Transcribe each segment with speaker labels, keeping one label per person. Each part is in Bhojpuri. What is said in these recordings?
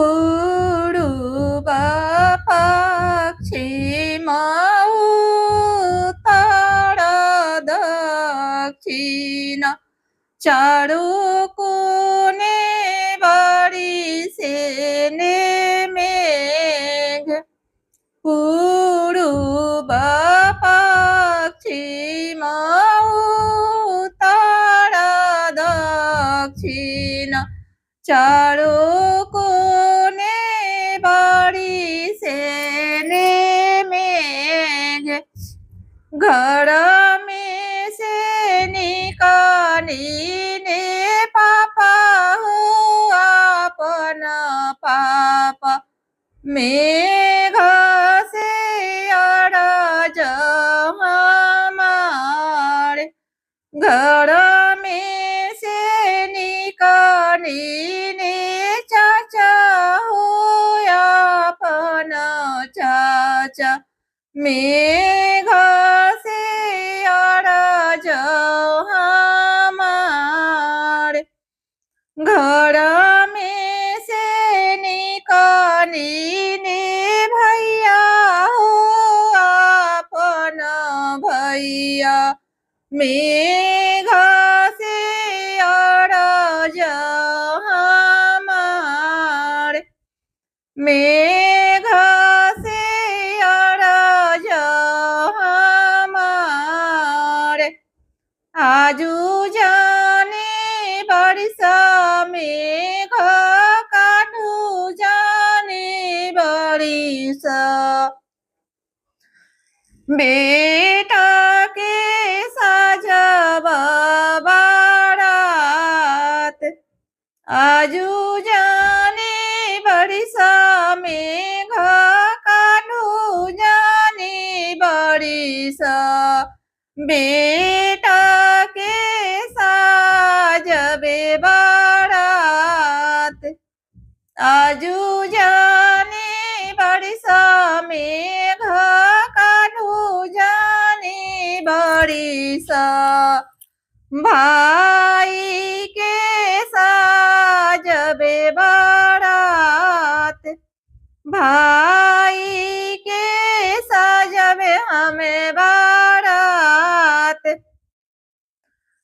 Speaker 1: पूर्व पश्चिम उत्तर दक्षिण चारू कोने बरिसेने मेघ पूर्व पश्चिम उत्तर दक्षिण चारू कोने बरिसेने मेघ घर में से निकालिने पापा हो अपना पापा मेघ से अरज हमारे घर में से निकालिने चाचा हो अपना चाचा मेघ से अरज हमारे घर में से निकालिने भैया हो अपना भैया मेघ से अरज हमारे मेघ से अरज हमारे आजू जाने बरसा मेघ काटू जाने बरिसा बेटा के साजब बारात आजू जाने बरिसा मेघ काटू जाने बरिसा बेटा के साजबे बारात आजू जाने बरिसा मेघ काटू जाने बरिसा भाई के साजबे बारात भाई के साजबे हमें बारात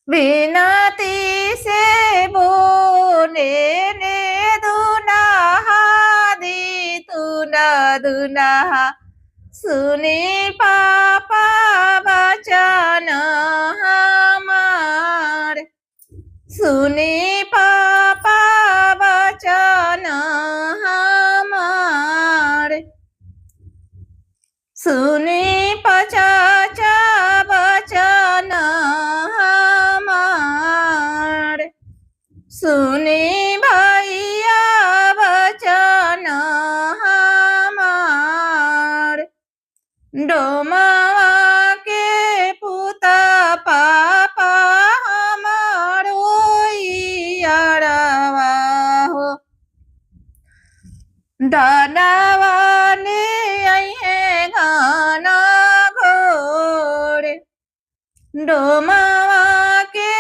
Speaker 1: विनती से बोले ने दुल्हा दी तुना दुल्हा सुनी पापा बचन हमारे सुनी पापा बचन हमारे सुनी पचाचा बचन हमारे सुनी भैया बचन हमारे डोमावा के पुता पापा हमारो यारवा हो दानावा ने अहे गाना घोड़े डोमावा के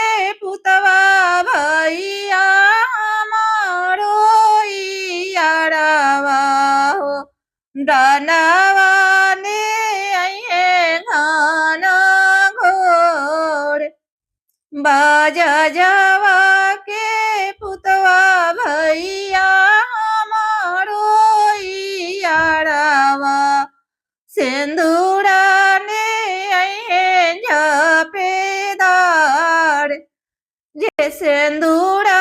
Speaker 1: पुतवा भैया हमारो यारवा हो दानावा ने अहे गाना घोड़े बाजा जावा के पुतवा भैया हमारो यारवा सिंदूरा ने अहे झपेदार जे सिंदूरा